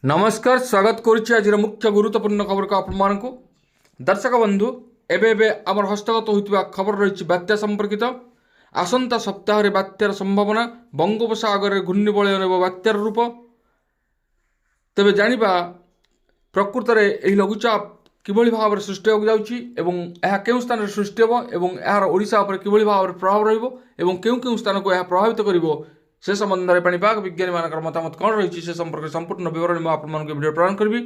नमस्कार स्वागत करुच्ची आज मुख्य गुरुत्वपूर्ण खबर को आपण को दर्शक बंधु एबे आमर हस्तगत होता खबर रही बात्या संपर्कित आसंता सप्ताह बात्यार संभावना बंगोपसागर घूर्णिबलय नेब बात्यार रूप तेबे जानिबा प्रकृत में यह लघुचाप किभली भाव सृष्टि होगा जाउची एवं यह केउं स्थान सृष्टि होबो एवं यार ओडिशा उपर किभली भाव प्रभाव रहिबो एवं केउं स्थान को यह प्रभावित करिवो से संबंध में पाणीपाग विज्ञानी मान मतामत कौन रही से संपर्क संपूर्ण विवरण में आपको वीडियो प्रदान करी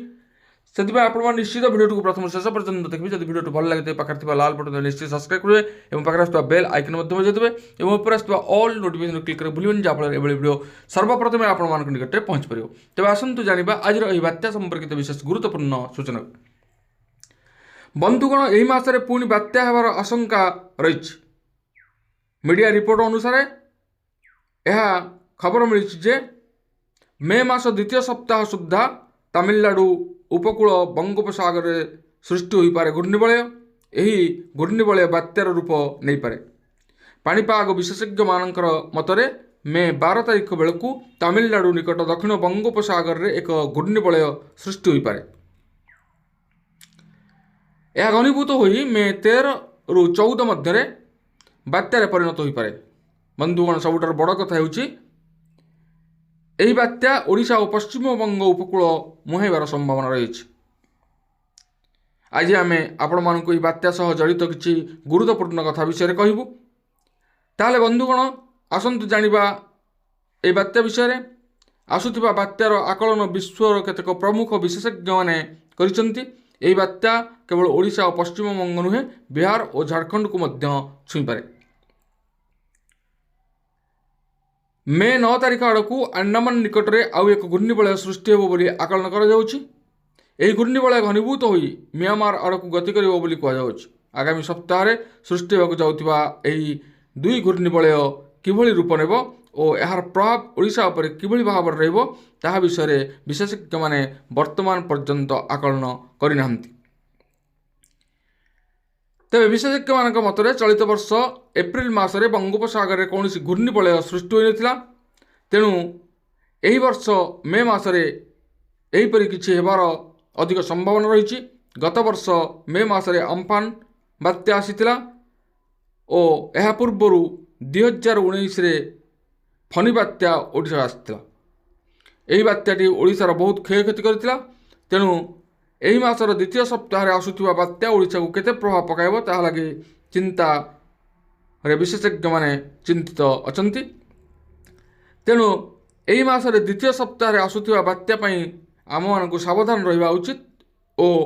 से आप निश्चित वीडियो को प्रथम शेष पर्यटन देखिए जब वीडियो भल लगे पाखे लाल बटन निश्चित सब्सक्राइब करेंगे और पाखे बेल आइकन बजाइदेवे और ऊपर ऑल नोटिफिकेशन क्लिक कर भूलें जहाँफल ये वीडियो सर्वप्रथम आपण निकट में पहुँच पार तेज आसतु जाना आज बात्या संपर्कित विशेष गुरुत्वपूर्ण सूचना बंधुगण यही मसरे पुणी बात्या होवार आशंका रही मीडिया रिपोर्ट अनुसार यह खबर मिली जे मे मास द्वितीय सप्ताह सुधा तमिलनाडु उपकूल बंगोपसागर सृष्टि हो पारे घूर्णिबलय यही घूर्णिबलय बात्यार रूप नहीं पारे पाणीपाग विशेषज्ञ मानकर मतरे मे 12 तारिख बेलू तमिलनाडु निकट दक्षिण बंगोपसागर रे एक घूर्णिबलय सृष्टि हो पारे यह घनीभूत हो मे 13 रु 14 मध्य बात्यार परिणत हो पारे बंधुगण सबुठार बड़ कथा होची यही बात्या ओडिशा और पश्चिमबंग उपकूल मुहाइबार संभावना रही आज आम आपण मानक बात्या सह जड़ित किसी गुरुत्वपूर्ण कथा विषय कहबू ताले बंधुगण आसतु जानिबा ए बात्या विषय आसुथिबा बात्यार आकलन विश्वर केतेक प्रमुख विशेषज्ञ माने करिसंती एही बात्या केवल ओडिशा और पश्चिमबंग नुहे बिहार और झारखंड को मध्य छुई पारे मे 9 तारिख आड़क अंडमान निकट में आउ एक घूर्णिबलय सृष्टि हो आकलन कर घूर्णिबलय घनीभूत हो म्यांमार आड़क गति कर आगामी सप्ताह सृष्टि होगा जाउथिबा एही दुई घूर्णिबलय किभली रूप नेब और यार प्रभाव ओडिशा उपर किभली भाव रहिबो ताहा विषय विशेषज्ञ माने वर्तमान पर्यंत आकलन करिनाहंती तेज विशेषज्ञ मान मतरे चलित वर्ष एप्रिल मासरे बंगोपसागर में कौन घूर्णिबलय सृष्टि होता तेणु यही वर्ष मे मसरे यहीपरि किसी हेबार अधिक संभावना रही गत वर्ष मे मसरे अम्फान बात्या आसीथिला और यह पूर्वर 2019 फनी बात्या ओडिशा आसीथिला यही बात्याटी ओडिशार बहुत क्षयक्षति करथिला तेणु यही मासर द्वितीय सप्ताह आसुथिबा बात्या ओडिशा को केते प्रभाव पकाइबो ताहा लागि चिंता रे विशेषज्ञ माने चिंतित अछंती तेणु यही मासर द्वितीय सप्ताह आसुथिबा बात्या पई आम मानकु सावधान रहिबा उचित और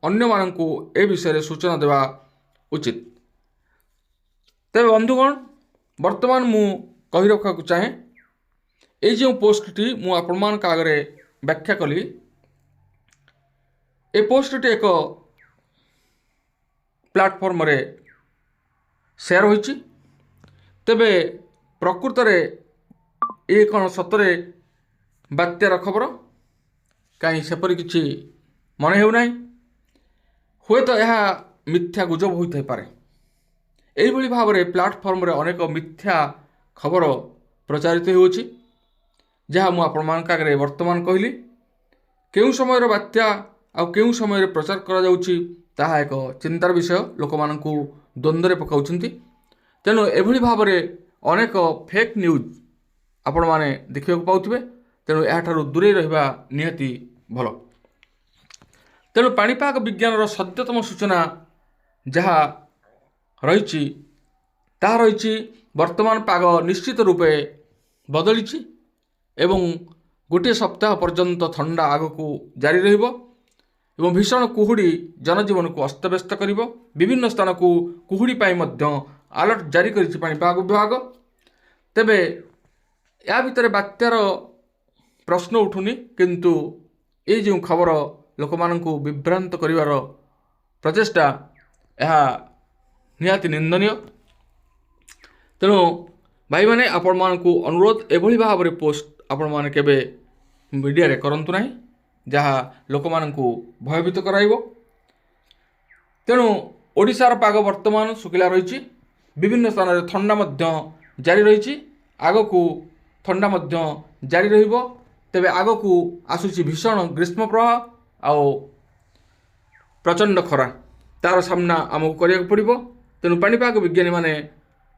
अन्य मानकु ए विषय सूचना देवा उचित तेरे बंधुगण वर्तमान मु कहि रखा चाहे ये जो पोस्टटी मु आपण मान आगे व्याख्या कली ए पोस्टटी एक प्लाटफर्म रे शेयर होइछि तेबे प्रकृत रे ए कौन सतरे बात्यार खबर कहीं सेपरी किछि मन हेउना हुए तो यह मिथ्या गुजब होइथाइ पारे एही भली भाव रे प्लाटफर्म रे अनेक मिथ्या खबर प्रचारित होउछि जहाँ मु आपण मान आगे वर्तमान कहली केउं समय बात्या आ केउं समय प्रचार करा जाउछि ताहा एक चिंतार विषय लोक मानकु द्वंद्व पकाउछंती तेणु एभली भाव रे अनेक फेक न्यूज आपण माने देखिबा पाउथिबे तेणु याठारु दूरे रहिबा निहाती भल तेणु पाणीपाग विज्ञानर सद्यतम सूचना जहाँ रही ताहा रही वर्तमान पाग निश्चित रूपे बदली एवं गोटे सप्ताह पर्यंत ठंडा आगक जारी रहिबो एवं भीषण कुहुड़ी जनजीवन को अस्तव्यस्त करिबो विभिन्न स्थान को कुहुड़ी पाई मध्य अलर्ट जारी करिछि पाणीपाग विभाग तेबे या भितर बात्यार प्रश्न उठुनी किंतु ये जो खबर लोक मानकु विभ्रांत करिवार प्रचेष्टा यह निहाती निंदनीय तेणु भाई माने आपण मानकु अनुरोध एभली भाव रे पोस्ट आपण माने केबे मीडिया रे करंतु नाही जहाँ लोक मानकु भयभीत कराइबो तेणु ओडिशार पाग वर्तमान सुखिला रही विभिन्न स्थान ठंडा मध्य जारी रही आगकू ठंडा मध्य जारी रहिबो ତେବେ ଆଗକୁ ଆସୁଛି ଭୀଷଣ ଗ୍ରୀଷ୍ମ ପ୍ରବାହ ଆଉ ପ୍ରଚଣ୍ଡ ଖରା, ତା'ର ସାମ୍ନା ଆମକୁ କରିବାକୁ ପଡ଼ିବ। ତେଣୁ ପାଣିପାଗ ବିଜ୍ଞାନୀମାନେ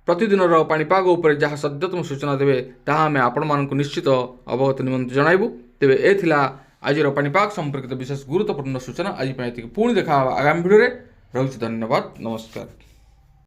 ପ୍ରତିଦିନର ପାଣିପାଗ ଉପରେ ଯାହା ସଦ୍ୟତମ ସୂଚନା ଦେବେ ତାହା ଆମେ ଆପଣମାନଙ୍କୁ ନିଶ୍ଚିତ ଅବଗତ ନିମନ୍ତେ ଜଣାଇବୁ। ତେବେ ଏ ଥିଲା ଆଜିର ପାଣିପାଗ ସମ୍ପର୍କିତ ବିଶେଷ ଗୁରୁତ୍ୱପୂର୍ଣ୍ଣ ସୂଚନା। ଆଜି ପାଇଁ ଏତିକି, ପୁଣି ଦେଖା ହେବା ଆଗାମୀ ଭିଡ଼ିଓରେ। ରହୁଛି, ଧନ୍ୟବାଦ, ନମସ୍କାର।